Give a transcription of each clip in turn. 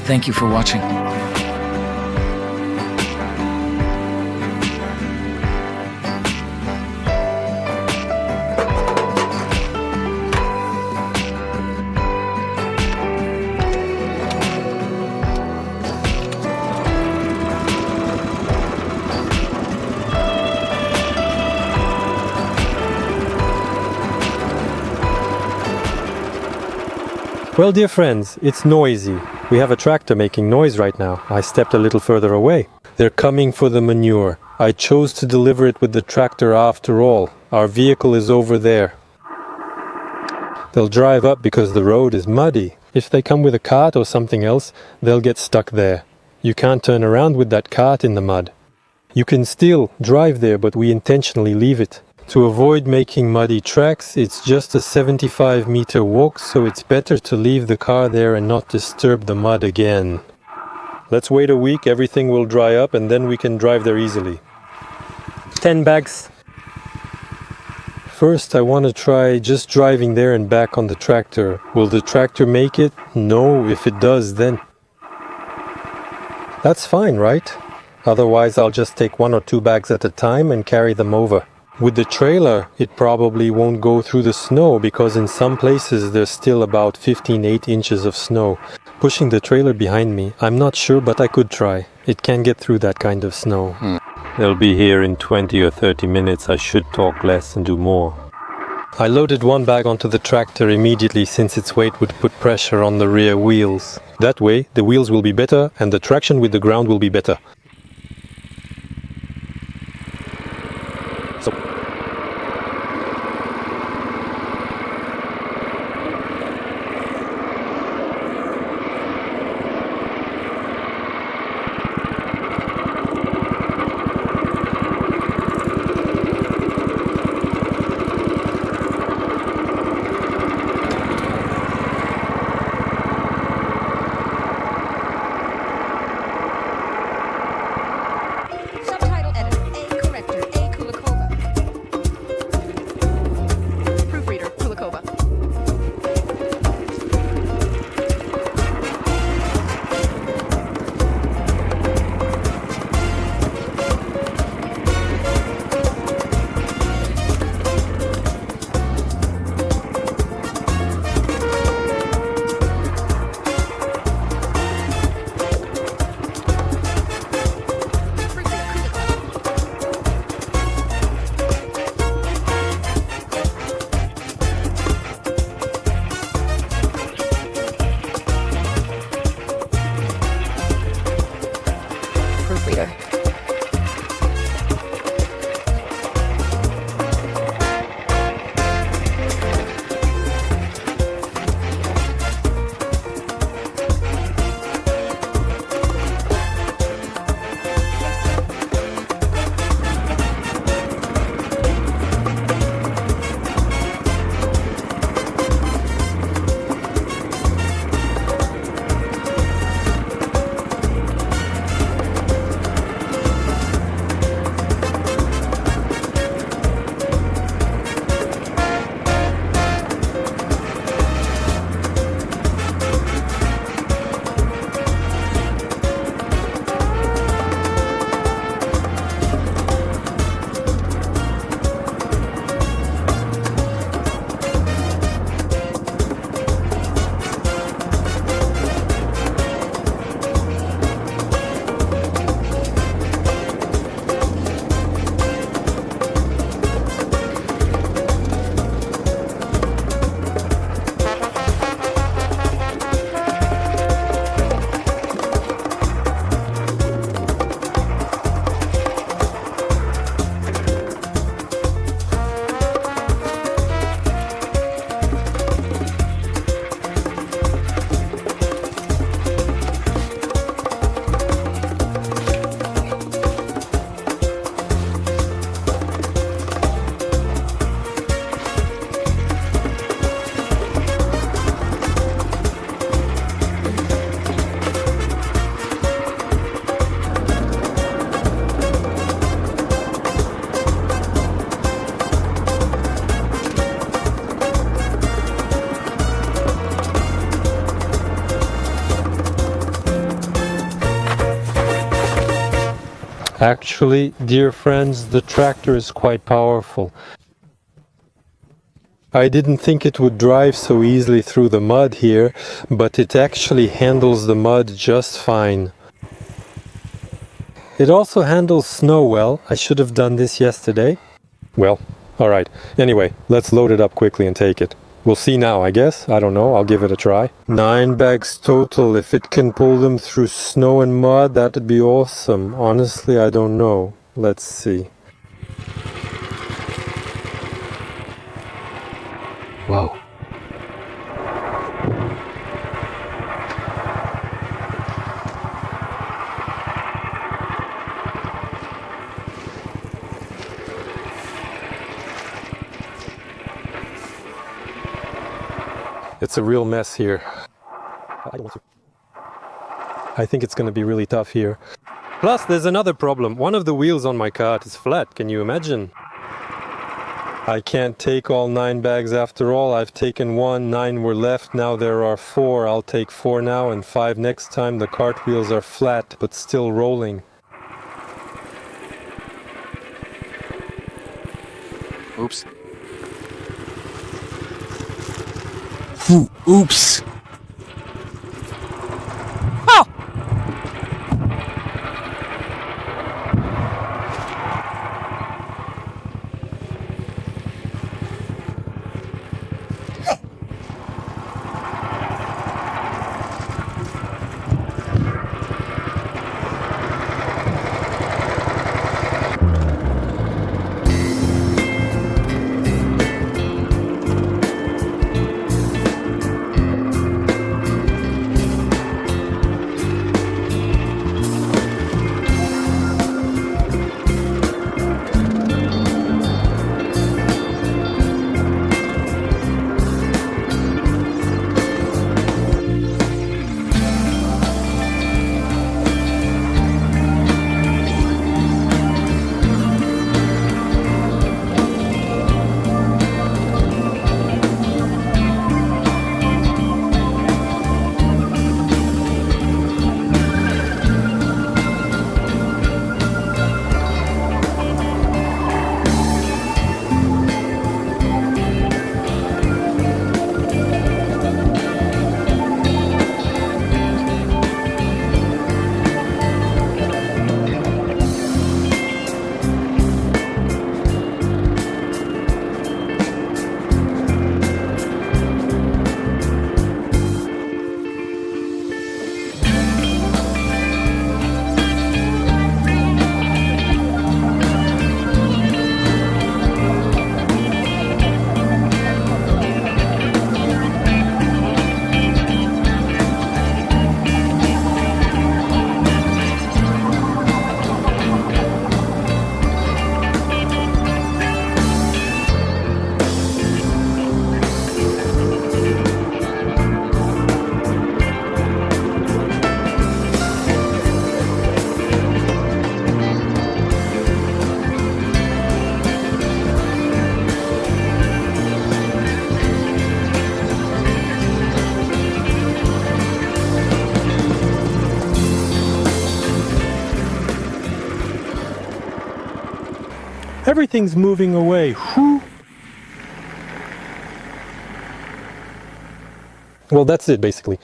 Thank you for watching. Well, dear friends, it's noisy. We have a tractor making noise right now. I stepped a little further away. They're coming for the manure. I chose to deliver it with the tractor after all. Our vehicle is over there. They'll drive up because the road is muddy. If they come with a cart or something else, they'll get stuck there. You can't turn around with that cart in the mud. You can still drive there, but we intentionally leave it. To avoid making muddy tracks, it's just a 75-meter walk, so it's better to leave the car there and not disturb the mud again. Let's wait a week, everything will dry up, and then we can drive there easily. 10 bags. First, I want to try just driving there and back on the tractor. Will the tractor make it? No, if it does, then. That's fine, right? Otherwise, I'll just take 1 or 2 bags at a time and carry them over. With the trailer, it probably won't go through the snow because in some places there's still about 15-8 inches of snow. Pushing the trailer behind me, I'm not sure, but I could try. It can get through that kind of snow. They'll be here in 20 or 30 minutes. I should talk less and do more. I loaded 1 bag onto the tractor immediately since its weight would put pressure on the rear wheels. That way, the wheels will be better and the traction with the ground will be better. So. Actually, dear friends, the tractor is quite powerful. I didn't think it would drive so easily through the mud here, but it actually handles the mud just fine. It also handles snow well. I should have done this yesterday. Well, alright. Anyway, let's load it up quickly and take it. We'll see now, I guess. I don't know. I'll give it a try. 9 bags total. If it can pull them through snow and mud, that'd be awesome. Honestly, I don't know. Let's see. Whoa. It's a real mess here. I think it's going to be really tough here. Plus, there's another problem. One of the wheels on my cart is flat. Can you imagine? I can't take all 9 bags after all. I've taken 1, 9 were left. Now there are 4. I'll take 4 now and 5 next time. The cart wheels are flat, but still rolling. Oops. Oops. Oh! Everything's moving away. Whew. Well, that's it basically.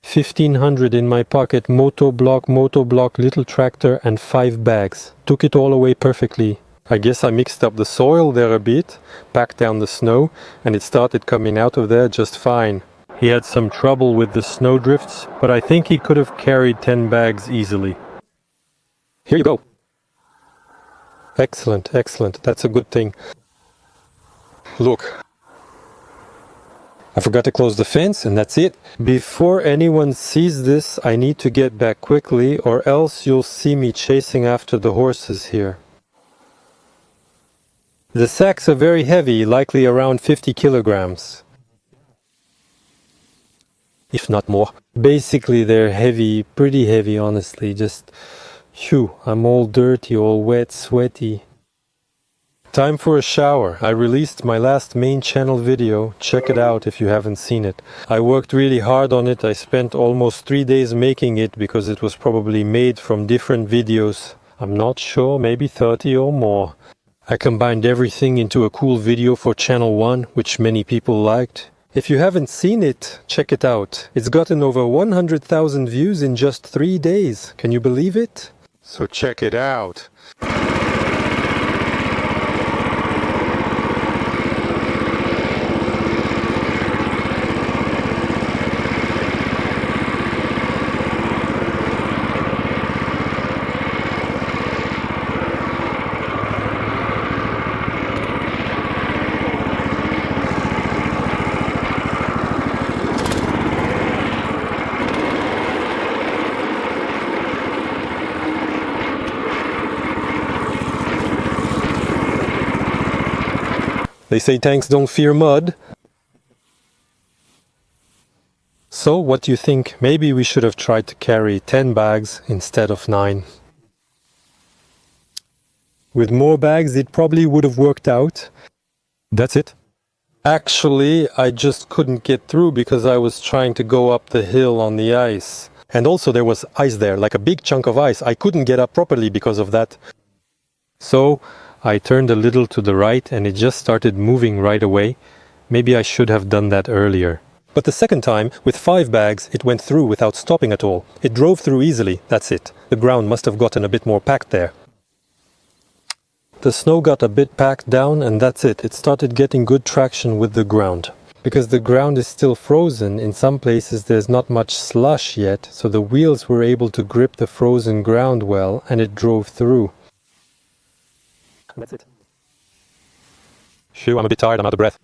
1,500 in my pocket, motoblock, little tractor and 5 bags. Took it all away perfectly. I guess I mixed up the soil there a bit, packed down the snow, and it started coming out of there just fine. He had some trouble with the snow drifts, but I think he could have carried 10 bags easily. Here you go. Excellent, excellent. That's a good thing. Look. I forgot to close the fence, and that's it. Before anyone sees this, I need to get back quickly, or else you'll see me chasing after the horses here. The sacks are very heavy, likely around 50 kilograms. If not more. Basically, they're heavy, pretty heavy, honestly. Just, phew, I'm all dirty, all wet, sweaty. Time for a shower. I released my last main channel video. Check it out if you haven't seen it. I worked really hard on it. I spent almost 3 days making it because it was probably made from different videos I'm not sure, maybe 30 or more. I combined everything into a cool video for Channel 1, which many people liked. If you haven't seen it, check it out. It's gotten over 100,000 views in just 3 days. Can you believe it? So check it out. They say tanks don't fear mud. So, what do you think? Maybe we should have tried to carry 10 bags instead of 9. With more bags, it probably would have worked out. That's it. Actually, I just couldn't get through because I was trying to go up the hill on the ice. And also there was ice there, like a big chunk of ice. I couldn't get up properly because of that. So, I turned a little to the right and it just started moving right away. Maybe I should have done that earlier. But the second time, with 5 bags, it went through without stopping at all. It drove through easily, that's it. The ground must have gotten a bit more packed there. The snow got a bit packed down and that's it. It started getting good traction with the ground. Because the ground is still frozen, in some places there's not much slush yet, so the wheels were able to grip the frozen ground well and it drove through. That's it. Shoo, I'm a bit tired, I'm out of breath.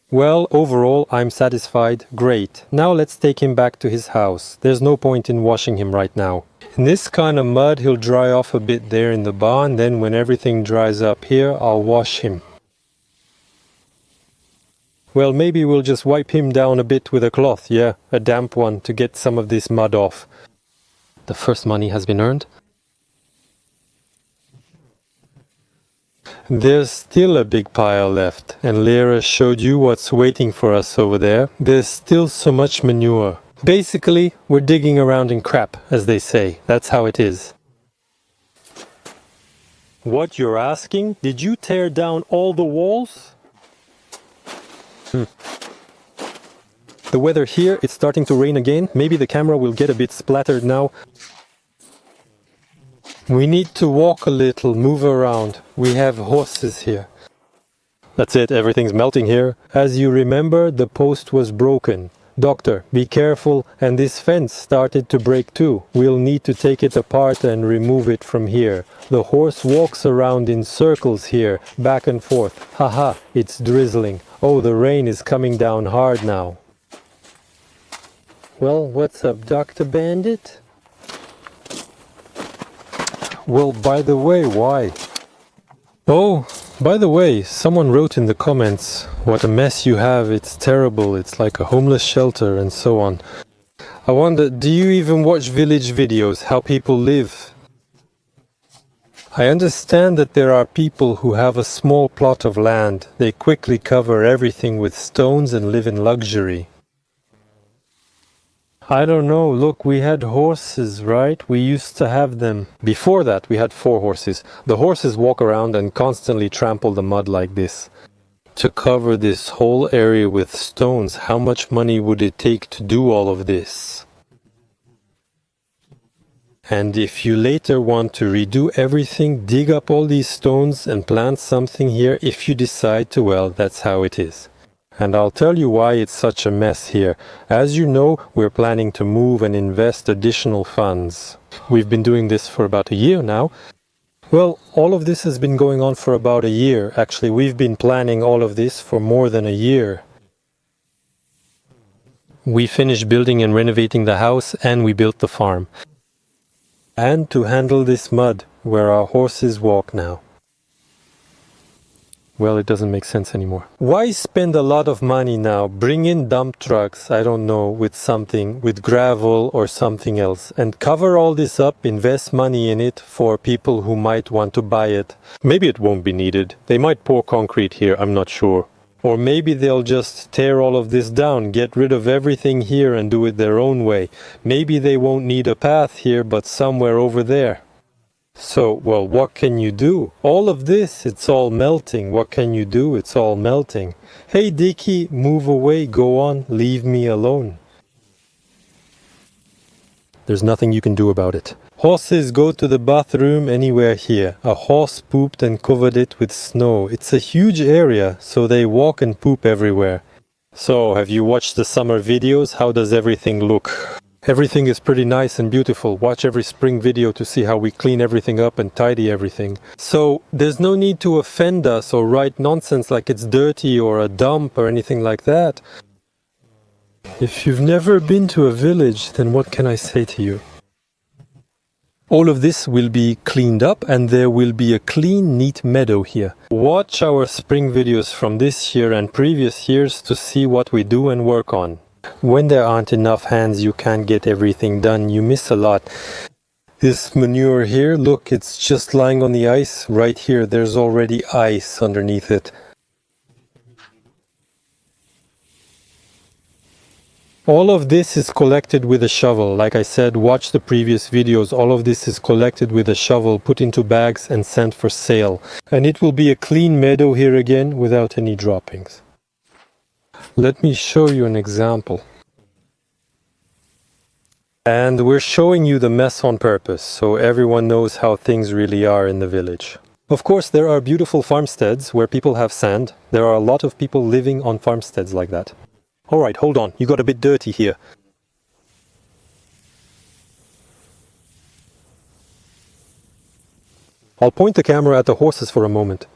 Well, overall, I'm satisfied. Great. Now let's take him back to his house. There's no point in washing him right now. In this kind of mud, he'll dry off a bit there in the barn. Then when everything dries up here, I'll wash him. Well, maybe we'll just wipe him down a bit with a cloth. Yeah, a damp one to get some of this mud off. The first money has been earned. There's still a big pile left, and Lyra showed you what's waiting for us over there. There's still so much manure. Basically, we're digging around in crap, as they say. That's how it is. What you're asking? Did you tear down all the walls? The weather here, it's starting to rain again. Maybe the camera will get a bit splattered now. We need to walk a little, move around. We have horses here. That's it, everything's melting here. As you remember, the post was broken. Doctor, be careful, and this fence started to break too. We'll need to take it apart and remove it from here. The horse walks around in circles here, back and forth. Haha, it's drizzling. Oh, the rain is coming down hard now. Well, what's up, Dr. Bandit? Well, by the way, why? Oh, by the way, someone wrote in the comments, what a mess you have, it's terrible, it's like a homeless shelter and so on. I wonder, do you even watch village videos, how people live? I understand that there are people who have a small plot of land. They quickly cover everything with stones and live in luxury. I don't know, look, we had horses, right? We used to have them. Before that, we had 4 horses. The horses walk around and constantly trample the mud like this. To cover this whole area with stones, how much money would it take to do all of this? And if you later want to redo everything, dig up all these stones and plant something here if you decide to, well, that's how it is. And I'll tell you why it's such a mess here. As you know, we're planning to move and invest additional funds. We've been doing this for about a year now. Well, all of this has been going on for about a year. Actually, we've been planning all of this for more than a year. We finished building and renovating the house and we built the farm. And to handle this mud, where our horses walk now. Well, it doesn't make sense anymore. Why spend a lot of money now? Bring in dump trucks, I don't know, with something, with gravel or something else, and cover all this up, invest money in it for people who might want to buy it. Maybe it won't be needed. They might pour concrete here, I'm not sure. Or maybe they'll just tear all of this down, get rid of everything here and do it their own way. Maybe they won't need a path here, but somewhere over there. So, well, what can you do? All of this, it's all melting. What can you do? It's all melting. Hey, Dickie, move away, go on, leave me alone. There's nothing you can do about it. Horses go to the bathroom anywhere here. A horse pooped and covered it with snow. It's a huge area, so they walk and poop everywhere. So, have you watched the summer videos? How does everything look? Everything is pretty nice and beautiful. Watch every spring video to see how we clean everything up and tidy everything. So, there's no need to offend us or write nonsense like it's dirty or a dump or anything like that. If you've never been to a village, then what can I say to you? All of this will be cleaned up and there will be a clean, neat meadow here. Watch our spring videos from this year and previous years to see what we do and work on. When there aren't enough hands, you can't get everything done. You miss a lot. This manure here, look, it's just lying on the ice. Right here, there's already ice underneath it. All of this is collected with a shovel. Like I said, watch the previous videos. All of this is collected with a shovel, put into bags and sent for sale. And it will be a clean meadow here again without any droppings. Let me show you an example. And we're showing you the mess on purpose, so everyone knows how things really are in the village. Of course, there are beautiful farmsteads where people have sand. There are a lot of people living on farmsteads like that. Alright, hold on, you got a bit dirty here. I'll point the camera at the horses for a moment.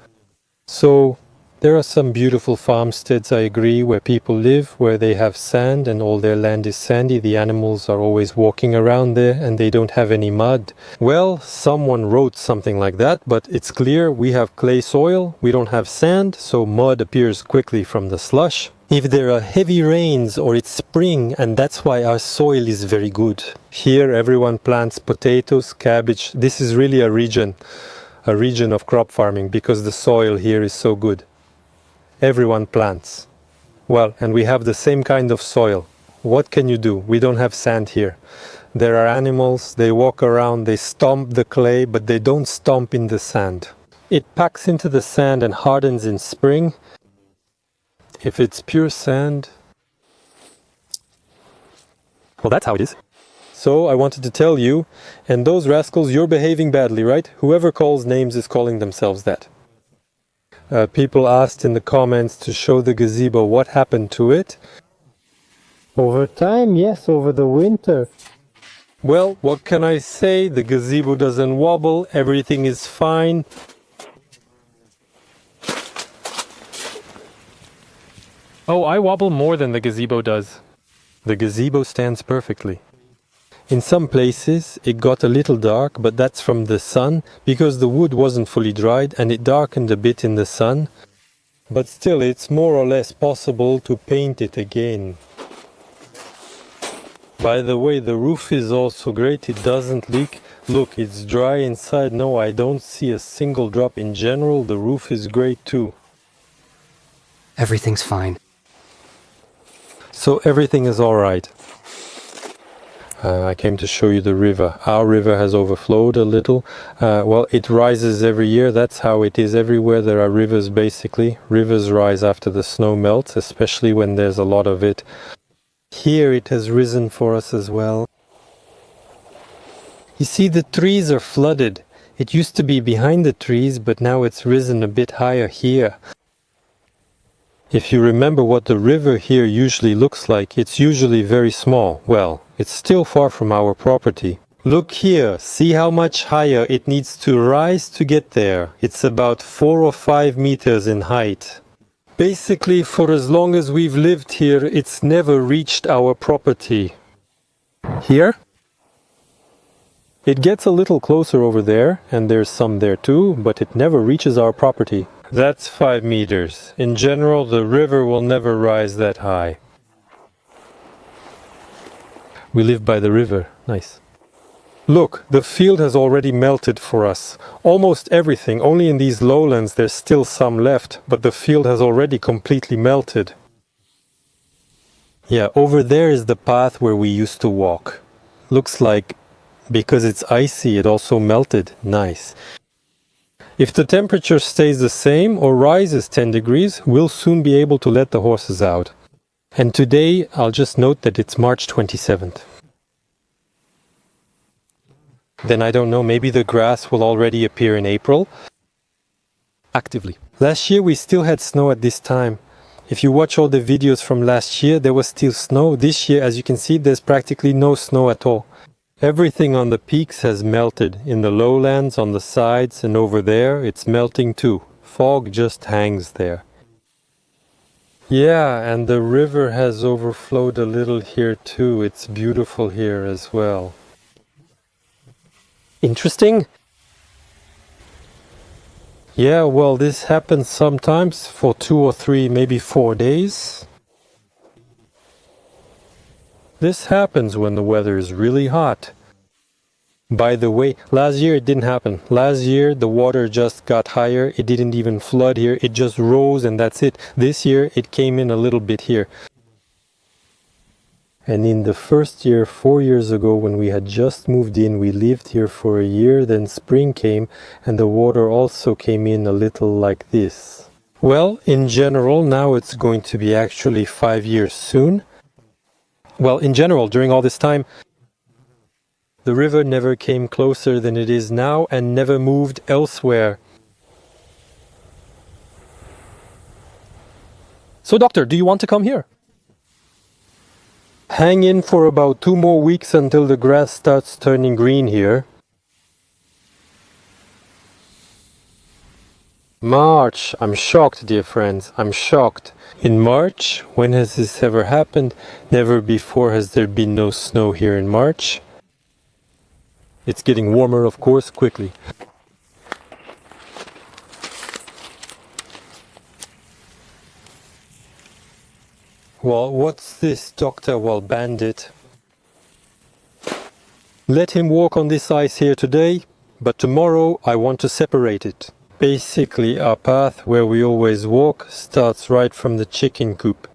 So, there are some beautiful farmsteads, I agree, where people live, where they have sand and all their land is sandy. The animals are always walking around there and they don't have any mud. Well, someone wrote something like that, but it's clear we have clay soil, we don't have sand, so mud appears quickly from the slush. If there are heavy rains or it's spring, and that's why our soil is very good. Here everyone plants potatoes, cabbage. This is really a region of crop farming because the soil here is so good. Everyone plants. Well, and we have the same kind of soil. What can you do? We don't have sand here. There are animals, they walk around, they stomp the clay, but they don't stomp in the sand. It packs into the sand and hardens in spring. If it's pure sand, well, that's how it is. So I wanted to tell you, and those rascals, you're behaving badly, right? Whoever calls names is calling themselves that. People asked in the comments to show the gazebo. What happened to it? Over time, yes, over the winter. Well, what can I say? The gazebo doesn't wobble, everything is fine. Oh, I wobble more than the gazebo does. The gazebo stands perfectly. In some places it got a little dark, but that's from the sun, because the wood wasn't fully dried and it darkened a bit in the sun. But still, it's more or less possible to paint it again. By the way, the roof is also great, it doesn't leak. Look, it's dry inside. No, I don't see a single drop. In general, the roof is great too. Everything's fine. So everything is alright. I came to show you the river. Our river has overflowed a little. Well, it rises every year. That's how it is everywhere. There are rivers, basically. Rivers rise after the snow melts, especially when there's a lot of it. Here it has risen for us as well. You see, the trees are flooded. It used to be behind the trees, but now it's risen a bit higher here. If you remember what the river here usually looks like, it's usually very small. Well, it's still far from our property. Look here, see how much higher it needs to rise to get there. It's about 4 or 5 meters in height. Basically, for as long as we've lived here, it's never reached our property. Here? It gets a little closer over there, and there's some there too, but it never reaches our property. That's 5 meters. In general, the river will never rise that high. We live by the river. Nice. Look, the field has already melted for us. Almost everything. Only in these lowlands there's still some left, but the field has already completely melted. Yeah, over there is the path where we used to walk. Looks like Because it's icy, it also melted. Nice. If the temperature stays the same or rises 10 degrees, we'll soon be able to let the horses out. And today, I'll just note that it's March 27th. Then I don't know, maybe the grass will already appear in April. Actively. Last year we still had snow at this time. If you watch all the videos from last year, there was still snow. This year, as you can see, there's practically no snow at all. Everything on the peaks has melted. In the lowlands, on the sides, and over there, it's melting too. Fog just hangs there. Yeah, and the river has overflowed a little here too. It's beautiful here as well. Interesting? Yeah, well, this happens sometimes for 2 or 3, maybe 4 days. This happens when the weather is really hot. By the way, last year it didn't happen. Last year the water just got higher. It didn't even flood here. It just rose and that's it. This year it came in a little bit here. And in the first year, 4 years ago, when we had just moved in, we lived here for a year, then spring came, and the water also came in a little like this. Well, in general, now it's going to be actually 5 years soon. Well, in general, during all this time, the river never came closer than it is now and never moved elsewhere. So, doctor, do you want to come here? Hang in for about 2 more weeks until the grass starts turning green here. March. I'm shocked, dear friends. I'm shocked. In March? When has this ever happened? Never before has there been no snow here in March. It's getting warmer, of course, quickly. Well, what's this, Doctor? Well, Bandit. Let him walk on this ice here today, but tomorrow I want to separate it. Basically, our path where we always walk starts right from the chicken coop.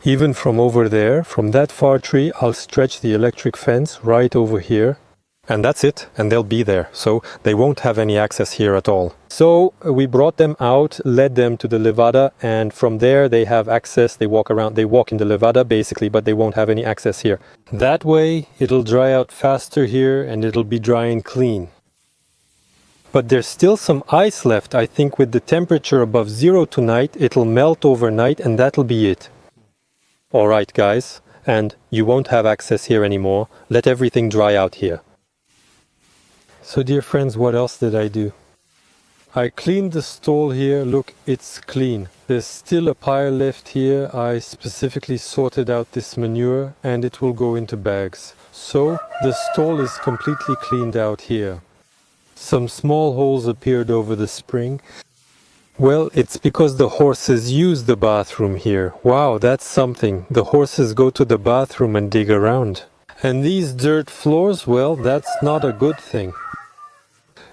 Even from over there, from that far tree, I'll stretch the electric fence right over here. And that's it, and they'll be there, so they won't have any access here at all. So we brought them out, led them to the levada, and from there they have access, they walk around, they walk in the levada basically, but they won't have any access here. That way it'll dry out faster here and it'll be dry and clean. But there's still some ice left. I think with the temperature above 0 tonight, it'll melt overnight and that'll be it. Alright guys, and you won't have access here anymore. Let everything dry out here. So dear friends, what else did I do? I cleaned the stall here. Look, it's clean. There's still a pile left here. I specifically sorted out this manure and it will go into bags. So the stall is completely cleaned out here. Some small holes appeared over the spring. Well, it's because the horses use the bathroom here. Wow, that's something. The horses go to the bathroom and dig around. And these dirt floors, well, that's not a good thing.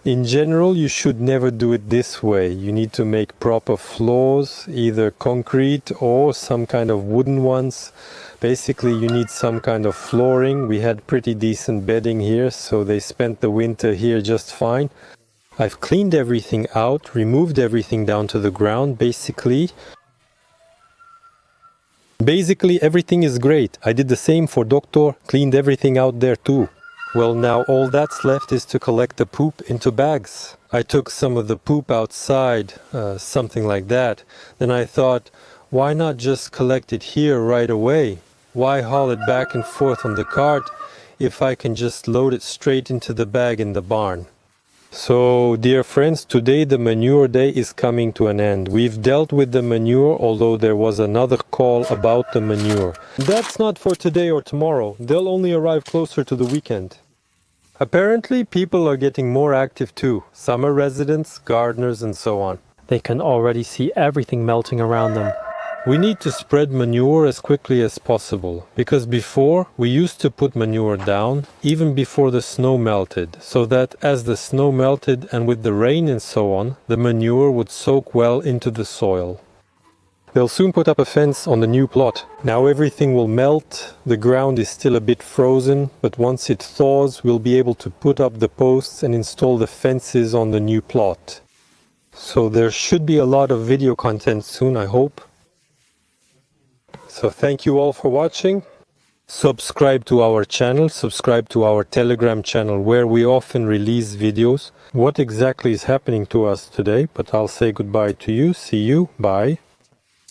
In general, you should never do it this way. You need to make proper floors, either concrete or some kind of wooden ones. Basically, you need some kind of flooring. We had pretty decent bedding here, so they spent the winter here just fine. I've cleaned everything out, removed everything down to the ground, basically. Basically, everything is great. I did the same for Doctor, cleaned everything out there too. Well, now all that's left is to collect the poop into bags. I took some of the poop outside, something like that. Then I thought, why not just collect it here right away? Why haul it back and forth on the cart if I can just load it straight into the bag in the barn? So, dear friends, today the manure day is coming to an end. We've dealt with the manure, although there was another call about the manure. That's not for today or tomorrow. They'll only arrive closer to the weekend. Apparently, people are getting more active too. Summer residents, gardeners, and so on. They can already see everything melting around them. We need to spread manure as quickly as possible, because before we used to put manure down even before the snow melted, so that as the snow melted and with the rain and so on, the manure would soak well into the soil. They'll soon put up a fence on the new plot. Now everything will melt, the ground is still a bit frozen, but once it thaws, we'll be able to put up the posts and install the fences on the new plot. So there should be a lot of video content soon, I hope. So thank you all for watching. Subscribe to our channel, subscribe to our Telegram channel where we often release videos. What exactly is happening to us today? But I'll say goodbye to you. See you. Bye.